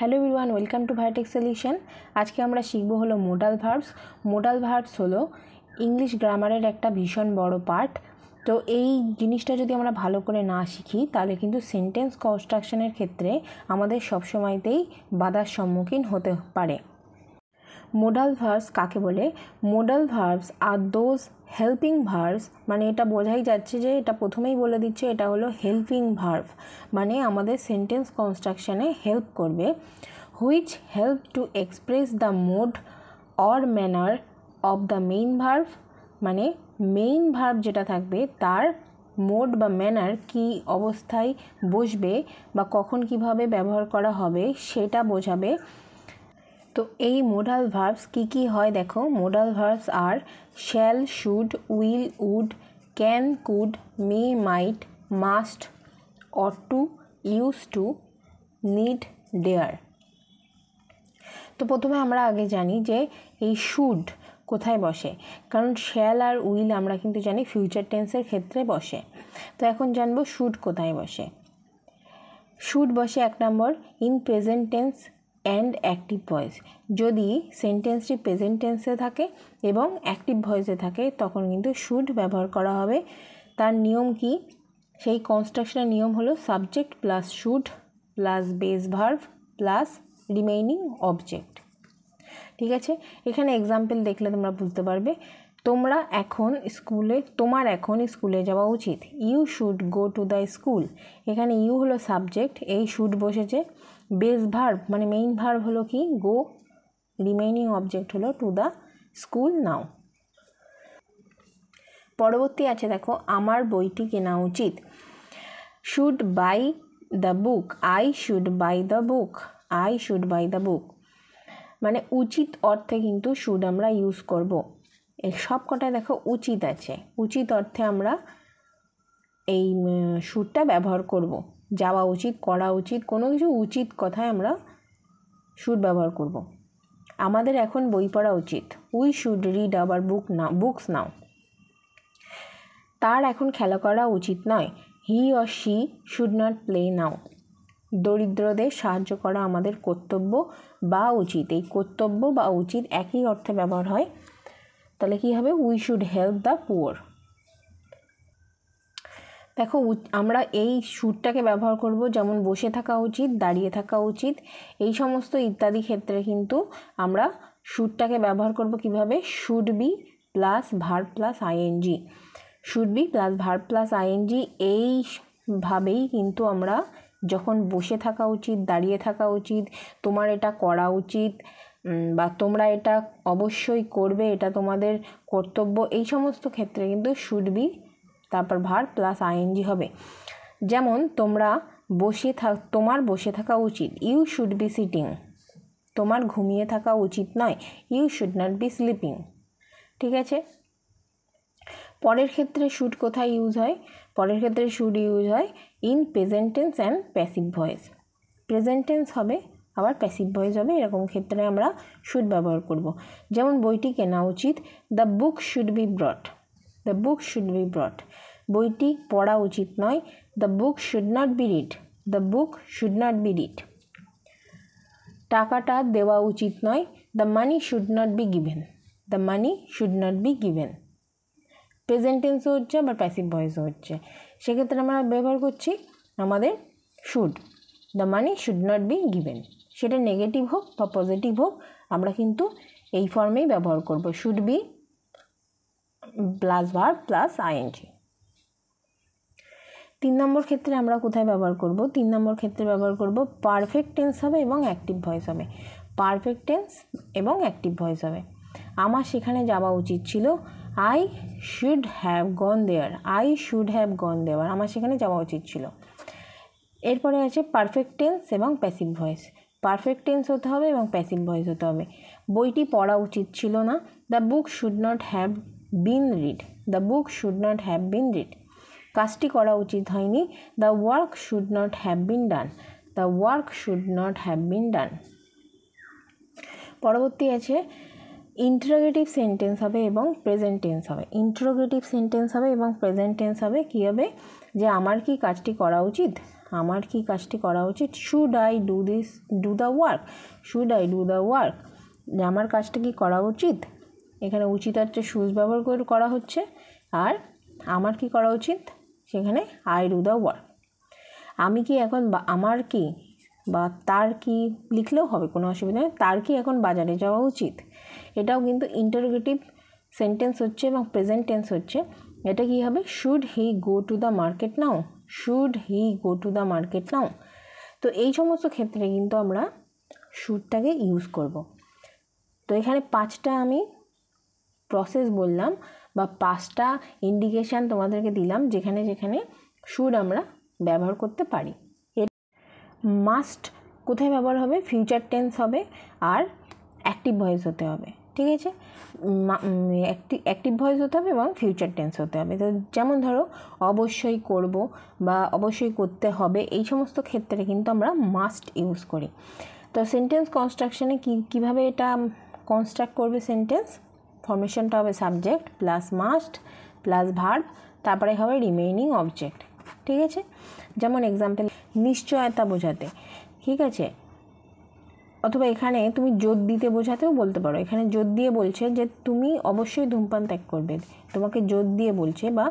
Hello everyone welcome to Bhartech solution. आज के আমরা শিখব হলো মোডাল ভার্বস। মোডাল ভার্বস হলো ইংলিশ গ্রামারের একটা ভীষণ বড় পার্ট। তো এই জিনিসটা যদি আমরা ভালো করে না শিখি তাহলে কিন্তু সেন্টেন্স কনস্ট্রাকশনের ক্ষেত্রে আমাদের সব সময়তেই বাধার সম্মুখীন হতে পারে। মোডাল ভার্বস কাকে বলে? Modal verbs are those helping verbs, মানে এটা বোঝাই যাচ্ছে যে এটা প্রথমেই বলে দিচ্ছে এটা হলো হেল্পিং ভার্ব, মানে আমাদের সেন্টেন্স কনস্ট্রাকশনে হেল্প করবে। Which help to express the mode or manner of the main verb, মানে মেইন ভার্ব যেটা থাকবে তার মোড বা ম্যানার কি অবস্থায় বসবে বা কখন কিভাবে ব্যবহার করা হবে সেটা বোঝাবে। তো এই মোডাল ভার্বস কি হয় দেখো। Modal verbs are shall, should, will, would, can, could, may, might, must, ought to, use to, need, dare. তো প্রথমে আমরা আগে জানি যে এই শুড কোথায় বসে, কারণ শ্যাল আর উইল আমরা কিন্তু জানি ফিউচার টেন্সের ক্ষেত্রে বসে। তো এখন জানবো শুড কোথায় বসে। শুড বসে 1 নম্বর in present tense and active voice. যদি সেন্টেন্সটি প্রেজেন্ট টেন্সে থাকে এবং অ্যাক্টিভ ভয়েসে থাকে তখন কিন্তু শুড ব্যবহার করা হবে। তার নিয়ম কি? সেই কনস্ট্রাকশনের নিয়ম হলো subject plus should plus base verb plus remaining object. ঠিক আছে, এখানে এক্সাম্পল দেখলে তোমরা বুঝতে পারবে। তোমার এখন স্কুলে যাওয়া উচিত। You should go to the school. এখানে ইউ হলো সাবজেক্ট, এই শুড বসেছে। বেস ভার্ব মানে মেইন ভার্ব হলো কি গো, রিমেইনিং অবজেক্ট হলো টু দ্য স্কুল নাও। পরবর্তী আছে দেখো, আমার বইটি কেনা উচিত। Should buy the book. I should buy the book. I should buy the book মানে উচিত অর্থে কিন্তু শুড আমরা ইউজ করব। এই সব কটায় দেখো উচিত আছে, উচিত অর্থে আমরা এই শুডটা ব্যবহার করব। যাওয়া উচিত, করা উচিত, কোনো কিছু উচিত কথায় আমরা শুড ব্যবহার করব। আমাদের এখন বই পড়া উচিত। We should read our books now. তার এখন খেলা করা উচিত নয়। He or she should not play now. দরিদ্রদের সাহায্য করা আমাদের কর্তব্য বা উচিত। এই কর্তব্য বা উচিত একই অর্থে ব্যবহার হয়। তাহলে কী হবে? We should help the poor. দেখো আমরা এই শুডটাকে ব্যবহার করব যেমন বসে থাকা উচিত, দাঁড়িয়ে থাকা উচিত, এই সমস্ত ইত্যাদি ক্ষেত্রে কিন্তু আমরা শুডটাকে ব্যবহার করব কিভাবে? Should be plus verb plus ING. Should be plus verb plus ING এইভাবেই কিন্তু আমরা যখন বসে থাকা উচিত, দাঁড়িয়ে থাকা উচিত, তোমার এটা করা উচিত বা তোমরা এটা অবশ্যই করবে, এটা তোমাদের কর্তব্য, এই সমস্ত ক্ষেত্রে কিন্তু শুড বি তারপর ভার্ব প্লাস আইএনজি হবে। যেমন তোমার বসে থাকা উচিত। You should be sitting. তোমার ঘুমিয়ে থাকা উচিত নয়। You should not be sleeping. ঠিক আছে, পরের ক্ষেত্রে শুড কোথায় ইউজ হয়? পরের ক্ষেত্রে শুড ইউজ হয় in present tense and passive voice. Present tense হবে আবার প্যাসিভ ভয়েস হবে, এরকম ক্ষেত্রে আমরা শুড ব্যবহার করব। যেমন বইটি কেনা উচিত। The book should be brought. The book should be brought. বইটি পড়া উচিত নয়। The book should not be read. The book should not be read. টাকাটা দেওয়া উচিত নয়। The money should not be given. The money should not be given. Present টেন্সও হচ্ছে আবার প্যাসিভ ভয়েসও হচ্ছে, সেক্ষেত্রে আমরা ব্যবহার করছি আমাদের should. The money should not be given, সেটা নেগেটিভ হোক বা পজিটিভ হোক আমরা কিন্তু এই ফর্মেই ব্যবহার করব, should be plus verb plus ING. 3 number ক্ষেত্রে আমরা কোথায় ব্যবহার করব? 3 নম্বর ক্ষেত্রে ব্যবহার করব পারফেক্ট টেন্স হবে এবং অ্যাক্টিভ ভয়েস হবে। পারফেক্ট টেন্স এবং অ্যাক্টিভ ভয়েস হবে। আমার সেখানে যাওয়া উচিত ছিল। I should have gone there. I should have gone there, আমার সেখানে যাওয়া উচিত ছিল। এরপরে আছে পারফেক্ট টেন্স এবং প্যাসিভ ভয়েস। পারফেক্ট টেন্স হতে হবে এবং প্যাসিভ ভয়েস হতে হবে। বইটি পড়া উচিত ছিল না। The book should not have been read. The book should not have been read. কাজটি করা উচিত হয়নি। The work should not have been done. The work should not have been done. পরবর্তী আছে ইন্টারোগেটিভ সেন্টেন্স হবে এবং প্রেজেন্ট টেন্স হবে। Interrogative sentence হবে এবং প্রেজেন্ট টেন্স হবে কী হবে? যে আমার কি কাজটি করা উচিত? আমার কি কাজটি করা উচিত, should I do the work, should I do the work, যে আমার কাজটা কি করা উচিত। এখানে উচিত হচ্ছে শুজ ব্যবহার করে করা হচ্ছে, আর আমার কি করা উচিত সেখানে আই ডু দ্য ওয়ার্ক। আমি কি এখন বা আমার কি বা তার কি লিখলেও হবে, কোনো অসুবিধা নেই। তার কি এখন বাজারে যাওয়া উচিত, এটাও কিন্তু ইন্টারোগেটিভ সেন্টেন্স হচ্ছে এবং প্রেজেন্ট টেন্স হচ্ছে। এটা কি হবে, should he go to the market now, should he go to the market নাও। তো এই সমস্ত ক্ষেত্রে কিন্তু আমরা শুডটাকে ইউজ করব। তো এখানে 5টা আমি প্রসেস বললাম বা 5টা ইন্ডিকেশান তোমাদেরকে দিলাম যেখানে যেখানে শুড আমরা ব্যবহার করতে পারি। মাস্ট কোথায় ব্যবহার হবে, ফিউচার টেন্স হবে আর অ্যাক্টিভ ভয়েস হতে হবে, ঠিক আছে। অ্যাক্টিভ ভয়েস হতে হবে এবং ফিউচার টেন্স হতে হবে। তো যেমন ধরো অবশ্যই করব বা অবশ্যই করতে হবে, এই সমস্ত ক্ষেত্রে কিন্তু আমরা মাস্ট ইউজ করি। তো সেন্টেন্স কনস্ট্রাকশনে কীভাবে এটা কনস্ট্রাক্ট করবে সেন্টেন্স, ফর্মেশনটা হবে subject plus must plus verb, তারপরে হবে রিমেইনিং অবজেক্ট, ঠিক আছে। যেমন এক্সাম্পল, নিশ্চয়তা বোঝাতে, ঠিক আছে, অথবা এখানে তুমি জোর দিতে বোঝাতেও বলতে পারো। এখানে জোর দিয়ে বলছে যে তুমি অবশ্যই ধূমপান ত্যাগ করবে, তোমাকে জোর দিয়ে বলছে বা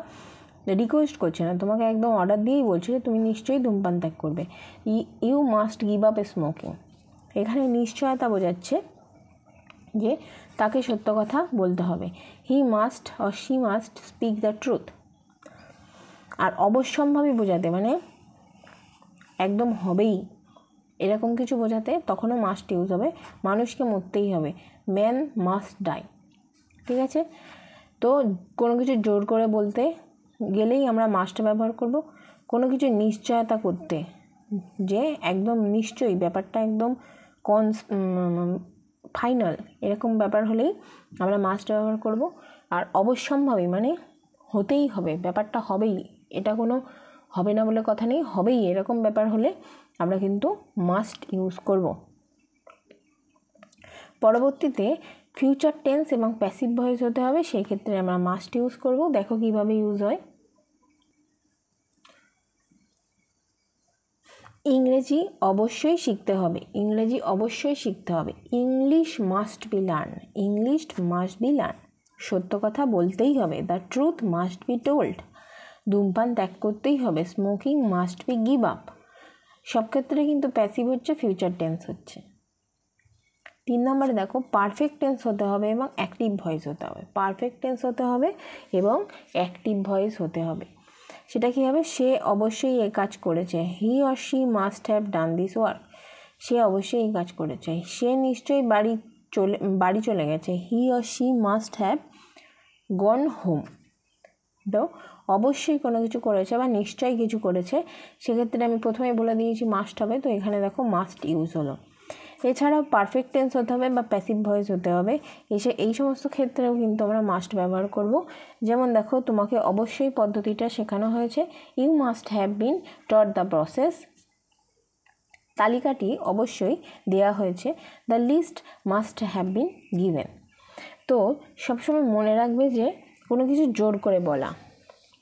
রিকোয়েস্ট করছে না, তোমাকে একদম অর্ডার দিয়েই বলছে যে তুমি নিশ্চয়ই ধূমপান ত্যাগ করবে, you must give up smoking. এখানে নিশ্চয়তা বোঝাচ্ছে যে তাকে সত্য কথা বলতে হবে, he must or she must speak the truth. আর অবশ্যম্ভাবী বোঝাতে মানে একদম হবেই এরকম কিছু বোঝাতে তখনও মাস্ট ইউজ হবে, মানুষকে মরতেই হবে, ম্যান মাস্ট ডাই, ঠিক আছে। তো কোনো কিছু জোর করে বলতে গেলেই আমরা মাস্ট ব্যবহার করব। কোনো কিছু নিশ্চয়তা করতে যে একদম নিশ্চয়ই ব্যাপারটা একদম ফাইনাল এরকম ব্যাপার হলেই আমরা মাস্ট ব্যবহার করব। আর অবশ্যম্ভাবী মানে হতেই হবে, ব্যাপারটা হবেই, এটা কোনো হবে না বলে কথা নেই, হবেই এরকম ব্যাপার হলে আমরা কিন্তু মাস্ট ইউজ করব। পরবর্তীতে ফিউচার টেন্স এবং প্যাসিভ ভয়েস হতে হবে, সেই ক্ষেত্রে আমরা মাস্ট ইউজ করব। দেখো কিভাবে ইউজ হয়। ইংরেজি অবশ্যই শিখতে হবে, ইংরেজি অবশ্যই শিখতে হবে, English must be learn, English must be learn, সত্য কথা বলতেই হবে, the truth must be told, ধূমপান ত্যাগ করতেই হবে, smoking must be give up. সব ক্ষেত্রে কিন্তু প্যাসিভ হচ্ছে, ফিউচার টেন্স হচ্ছে। 3 নম্বরে দেখো পারফেক্ট টেন্স হতে হবে এবং অ্যাক্টিভ ভয়েস হতে হবে, পারফেক্ট টেন্স হতে হবে এবং অ্যাক্টিভ ভয়েস হতে হবে। সেটা কী হবে, সে অবশ্যই এই কাজ করেছে, he or she must have done this work, সে অবশ্যই এই কাজ করেছে, সে নিশ্চয়ই বাড়ি চলে গেছে, he or she must have gone home. তো অবশ্যই কোনো কিছু করেছে বা নিশ্চয়ই কিছু করেছে, সেক্ষেত্রে আমি প্রথমেই বলে দিয়েছি মাস্ট হবে, তো এখানে দেখো মাস্ট ইউজ হলো। এছাড়াও পারফেক্ট টেন্স হতে হবে বা প্যাসিভ ভয়েস হতে হবে, এই সমস্ত ক্ষেত্রেও কিন্তু আমরা মাস্ট ব্যবহার করব। যেমন দেখো তোমাকে অবশ্যই পদ্ধতিটা শেখানো হয়েছে, you must have been taught the process, তালিকাটি অবশ্যই দেয়া হয়েছে, the list must have been given. তো সবসময় মনে রাখবে যে কোনো কিছু জোর করে বলা,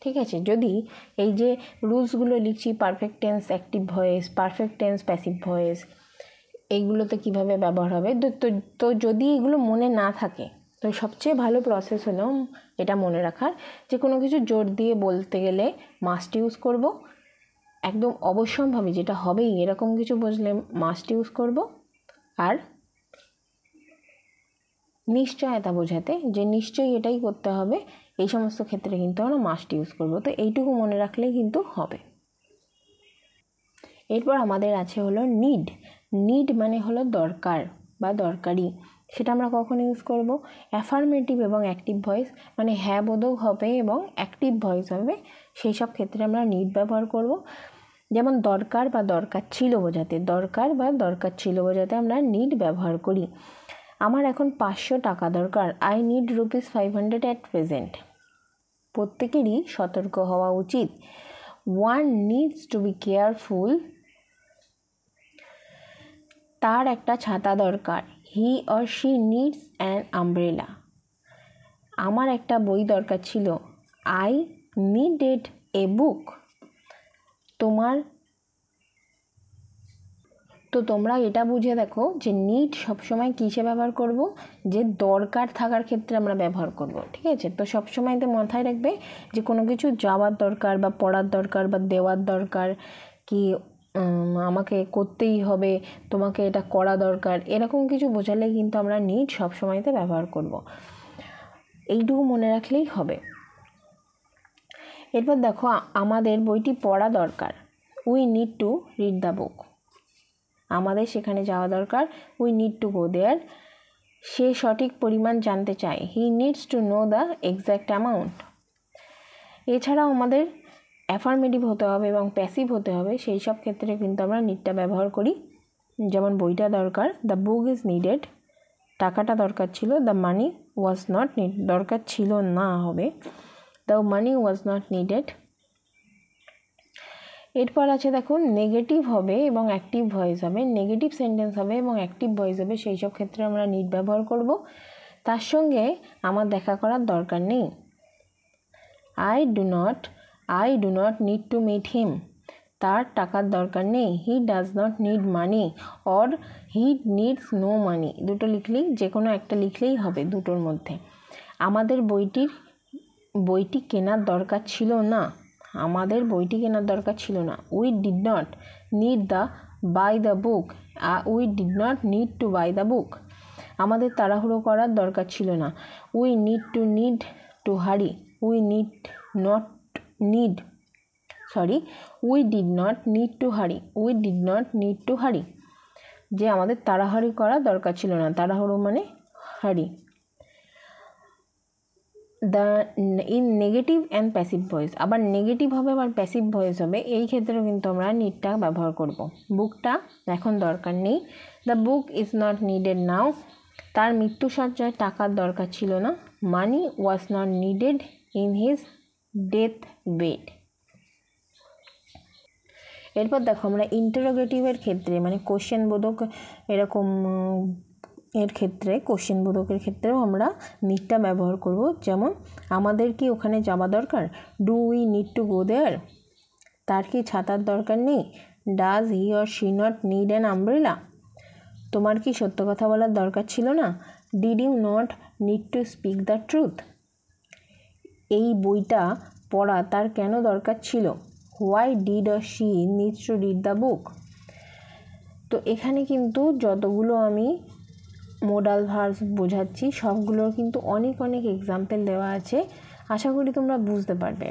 ঠিক আছে। যদি এই যে রুলসগুলো লিখছি, perfect tense, active voice, perfect tense, passive voice, এইগুলোতে কীভাবে ব্যবহার হবে, তো যদি এগুলো মনে না থাকে তো সবচেয়ে ভালো প্রসেস হলো এটা মনে রাখার যে কোনো কিছু জোর দিয়ে বলতে গেলে মাস্ট ইউজ করব, একদম অবশ্যম্ভাবী যেটা হবেই এরকম কিছু বুঝলে মাস্ট ইউজ করব, আর নিশ্চয়তা বোঝাতে যে নিশ্চয়ই এটাই করতে হবে, এই সমস্ত ক্ষেত্রে কিন্তু আমরা মাস্ট ইউজ করব। তো এইটুকু মনে রাখলেই কিন্তু হবে। এরপর আমাদের আছে হলো নিড, নিড মানে হলো দরকার বা দরকারি, সেটা আমরা কখন ইউজ করব, অ্যাফার্মেটিভ এবং অ্যাক্টিভ ভয়েস মানে হ্যাঁ বোধক হবে এবং অ্যাক্টিভ ভয়েস হবে, সেই সব ক্ষেত্রে আমরা নিড ব্যবহার করব। যেমন দরকার বা দরকার ছিল বোঝাতে, দরকার বা দরকার ছিল বোঝাতে আমরা নিড ব্যবহার করি। আমার এখন 500 টাকা দরকার, আই নিড ₹500 অ্যাট প্রেজেন্ট। প্রত্যেকেরই সতর্ক হওয়া উচিত, one needs to be careful, তার একটা ছাতা দরকার, হি or she needs an umbrella. আমার একটা বই দরকার ছিল, আই নিডেড এ বুক। তোমার তো তোমরা এটা বুঝে দেখো যে নিড সবসময় কিসে ব্যবহার করব, যে দরকার থাকার ক্ষেত্রে আমরা ব্যবহার করব, ঠিক আছে। তো সবসময় তো মাথায় রাখবে যে কোনো কিছু যাওয়ার দরকার বা পড়ার দরকার বা দেওয়ার দরকার, কি আমাকে করতেই হবে, তোমাকে এটা করা দরকার, এরকম কিছু বোঝালে কিন্তু আমরা নিড সবসময়তে ব্যবহার করব। এইটুকু মনে রাখলেই হবে। এরপর দেখো আমাদের বইটি পড়া দরকার, we need two read the book. আমাদের সেখানে যাওয়া দরকার, উই নিড টু গো দেয়ার। সে সঠিক পরিমাণ জানতে চায়, হি needs to know the exact amount. এছাড়াও আমাদের অ্যাফার্মেটিভ হতে হবে এবং প্যাসিভ হতে হবে, সেই সব ক্ষেত্রে কিন্তু আমরা নিডটা ব্যবহার করি। যেমন বইটা দরকার, দ্য বুক ইজ নিডেড, টাকাটা দরকার ছিল, the money was not need, দরকার ছিল না হবে, the money was not needed. এরপর আছে দেখো নেগেটিভ হবে এবং অ্যাক্টিভ ভয়েস হবে, নেগেটিভ সেন্টেন্স হবে এবং অ্যাক্টিভ ভয়েস হবে, সেই সব ক্ষেত্রে আমরা নিড ব্যবহার করব। তার সঙ্গে আমার দেখা করার দরকার নেই, I do not need to meet him, তার টাকার দরকার নেই, he does not need money or he needs no money. দুটো লিখলেই, যে কোনো একটা লিখলেই হবে দুটোর মধ্যে। আমাদের বইটি কেনার দরকার ছিল না, আমাদের বইটি কেনার দরকার ছিল না, we did not need buy the book, we did not need to buy the book. আমাদের তাড়াহুড়ো করার দরকার ছিল না, we did not need to hurry, যে আমাদের তাড়াহুড়ি করার দরকার ছিল না, তাড়াহুড়ো মানে হারি। In negative and passive voice, আবার নেগেটিভ হবে আবার প্যাসিভ ভয়েস হবে, এই ক্ষেত্রেও কিন্তু আমরা নিডটা ব্যবহার করব। বুকটা এখন দরকার নেই, the book is not needed now, তার মৃত্যুসজ্জায় টাকার দরকার ছিল না, money was not needed in his death bed. এরপর দেখো আমরা ইন্টারোগেটিভের ক্ষেত্রে মানে কোশ্চেন বোধক এরকম এর ক্ষেত্রে কোশ্চেন বোধকের ক্ষেত্রেও আমরা নিডটা ব্যবহার করব। যেমন আমাদের কি ওখানে যাওয়া দরকার, do we need to go there, তার কি ছাতার দরকার নেই, does he or she not need an umbrella, তোমার কি সত্য কথা বলার দরকার ছিল না, did you not need to speak the truth, এই বইটা পড়া তার কেন দরকার ছিল, why did or she needs to read the book. তো এখানে কিন্তু যতগুলো আমি মোডাল ভার্বস বোঝাচ্ছি সবগুলোর কিন্তু অনেক অনেক এক্সাম্পল দেওয়া আছে, আশা করি তোমরা বুঝতে পারবে।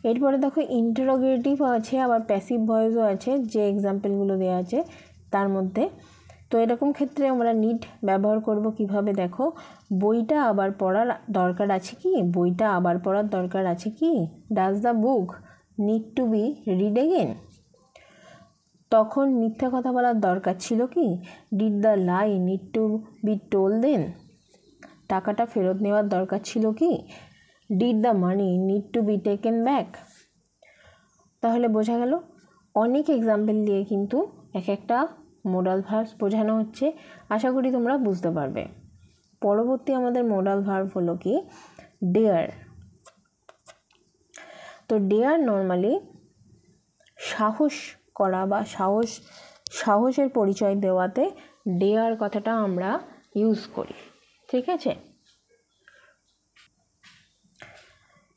এরপরে দেখো ইন্টারোগেটিভ আছে আবার প্যাসিভ ভয়েসও আছে, যে এক্সাম্পলগুলো দেওয়া আছে তার মধ্যে। তো এরকম ক্ষেত্রে আমরা নিড ব্যবহার করব কিভাবে, দেখো বইটা আবার পড়ার দরকার আছে কি, বইটা আবার পড়ার দরকার আছে কি, does the book need to be read again, তখন মিথ্যা কথা বলার দরকার ছিল কি, did the lie need to be told then, টাকাটা ফেরত নেওয়ার দরকার ছিল কি, did the money need to be taken back. তাহলে বোঝা গেল অনেক এক্সাম্পল দিয়ে কিন্তু এক একটা মোডাল ভার্বস বোঝানো হচ্ছে, আশা করি তোমরা বুঝতে পারবে। পরবর্তী আমাদের মোডাল ভার্ব হলো কি ডেয়ার। তো ডেয়ার নর্মালি সাহস করা বা সাহসের পরিচয় দেওয়াতে ডেয়ার কথাটা আমরা ইউজ করি, ঠিক আছে।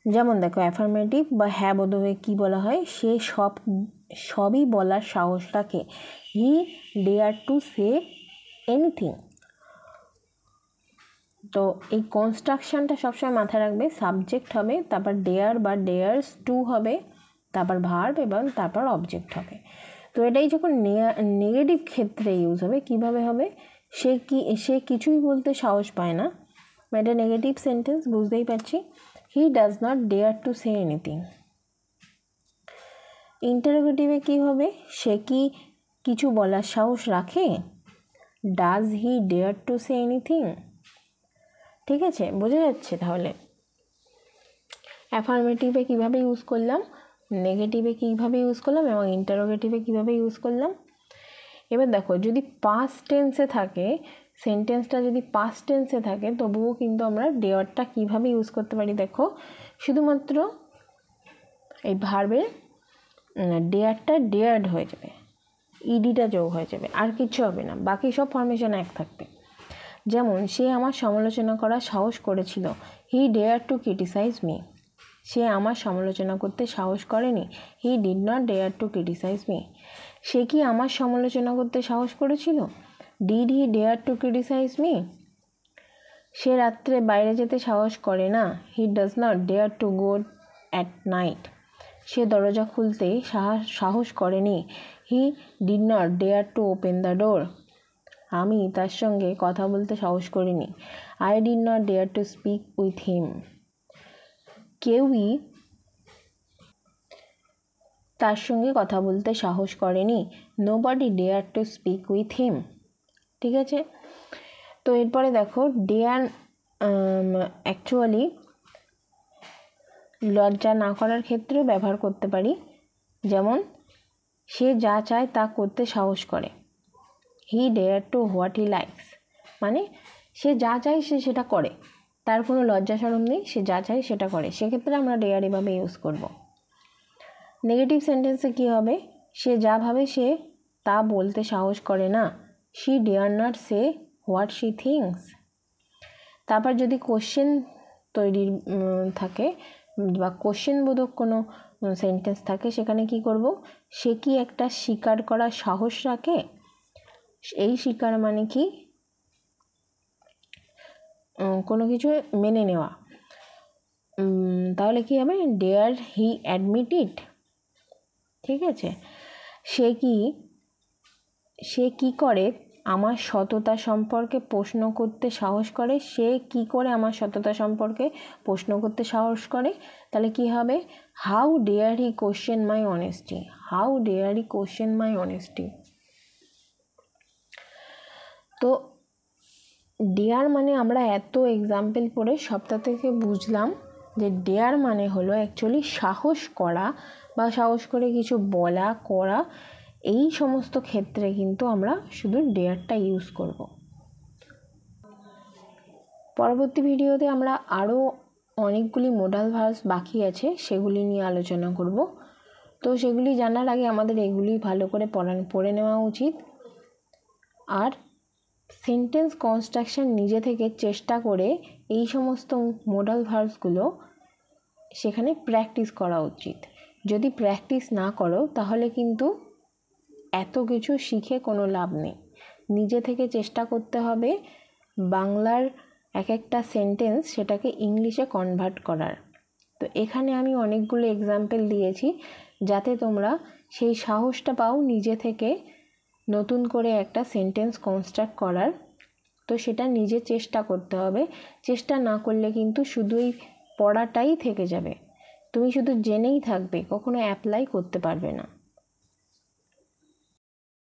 যেমন দেখো অ্যাফার্মেটিভ বা হ্যাঁ বোধহয় কী বলা হয়, সে সবই বলার সাহস রাখে, হি ডেয়ার টু সে এনিথিং। তো এই কনস্ট্রাকশানটা সবসময় মাথায় রাখবে, সাবজেক্ট হবে, তারপর ডেয়ার বা ডেয়ার্স টু হবে, তারপর ভার্ব এবং তারপর অবজেক্ট হবে। তো এটাই যখন নেগেটিভ ক্ষেত্রে ইউজ হবে, কিভাবে হবে, সে কিছুই বলতে সাহস পায় না, এটা নেগেটিভ সেন্টেন্স বুঝতেই পারছি। He does not dare to say anything. ইন্টারোগেটিভে কী হবে, সে কি কিছু বলার সাহস রাখে, does he dare to say anything. ঠিক আছে, বোঝা যাচ্ছে তাহলে অ্যাফার্মেটিভে কীভাবে ইউজ করলাম, নেগেটিভে কীভাবে ইউজ করলাম এবং ইন্টারোগেটিভে কীভাবে ইউজ করলাম। এবার দেখো যদি পাস্ট টেন্সে থাকে, সেন্টেন্সটা যদি পাস্ট টেন্সে থাকে তবুও কিন্তু আমরা ডেয়ারটা কীভাবে ইউজ করতে পারি, দেখো শুধুমাত্র এই ভার্বের ডেয়ারটা ডেয়ার্ড হয়ে যাবে, ইডিটা যোগ হয়ে যাবে, আর কিচ্ছু হবে না, বাকি সব ফরমেশন এক থাকবে। যেমন সে আমার সমালোচনা করার সাহস করেছিল, he dare to criticise me. সে আমার সমালোচনা করতে সাহস করেনি, he did not dare to criticise me. সে কি আমার সমালোচনা করতে সাহস করেছিল, did he dare to criticise me. সে রাত্রে বাইরে যেতে সাহস করে না, he does not dare to go at night. সে দরজা খুলতে সাহস করেনি, he did not dare to open the door. আমি তার সঙ্গে কথা বলতে সাহস করিনি, I did not dare to speak with him. কেউই তার সঙ্গে কথা বলতে সাহস করেনি, nobody dare to speak with him. ঠিক আছে, তো এরপরে দেখো ডেয়ার অ্যাকচুয়ালি লজ্জা না করার ক্ষেত্রেও ব্যবহার করতে পারি। যেমন সে যা চায় তা করতে সাহস করে, he dare to what he likes. মানে সে যা চায় সে সেটা করে, তার কোনো লজ্জা শরম নেই, সে যা চায় সেটা করে, সেক্ষেত্রে আমরা ডেয়ার এভাবে ইউজ করব। নেগেটিভ সেন্টেন্সে কী হবে, সে যা ভাবে সে তা বলতে সাহস করে না, she dare not say what she thinks. তারপর যদি কোশ্চেন তৈরি থাকে বা কোশ্চেন বোধক কোনো সেন্টেন্স থাকে, সেখানে কি করব, সে কি একটা স্বীকার করার সাহস রাখে। এই স্বীকার মানে কি, কোনো কিছু মেনে নেওয়া। তাহলে কি হবে, ডেয়ার হি অ্যাডমিট ইট। ঠিক আছে, সে কি করে আমার সততা সম্পর্কে প্রশ্ন করতে সাহস করে, সে কি করে আমার সততা সম্পর্কে প্রশ্ন করতে সাহস করে। তাহলে কি হবে, how dare he question my honesty, how dare he question my honesty. তো ডেয়ার মানে আমরা এত এক্সাম্পল পড়ে সপ্তাহ থেকে বুঝলাম যে ডেয়ার মানে হলো অ্যাকচুয়ালি সাহস করা বা সাহস করে কিছু বলা করা। এই সমস্ত ক্ষেত্রে কিন্তু আমরা শুধু ডেয়ারটা ইউজ করব। পরবর্তী ভিডিওতে আমরা আরও অনেকগুলি মোডাল ভার্বস বাকি আছে, সেগুলি নিয়ে আলোচনা করব। তো সেগুলি জানার আগে আমাদের এগুলি ভালো করে পড়ে নেওয়া উচিত। আর সেন্টেন্স কনস্ট্রাকশন নিজে থেকে চেষ্টা করে এই সমস্ত মোডাল ভার্বসগুলো সেখানে প্র্যাকটিস করা উচিত। যদি প্র্যাকটিস না করো তাহলে কিন্তু এত কিছু শিখে কোনো লাভ নেই। নিজে থেকে চেষ্টা করতে হবে বাংলার এক একটা সেন্টেন্স সেটাকে ইংলিশে কনভার্ট করার। তো এখানে আমি অনেকগুলো এক্সাম্পল দিয়েছি যাতে তোমরা সেই সাহসটা পাও নিজে থেকে নতুন করে একটা সেন্টেন্স কনস্ট্রাক্ট করার। তো সেটা নিজে চেষ্টা করতে হবে, চেষ্টা না করলে কিন্তু শুধুই পড়াটাই থেকে যাবে, তুমি শুধু জেনেই থাকবে, কখনো অ্যাপ্লাই করতে পারবে না।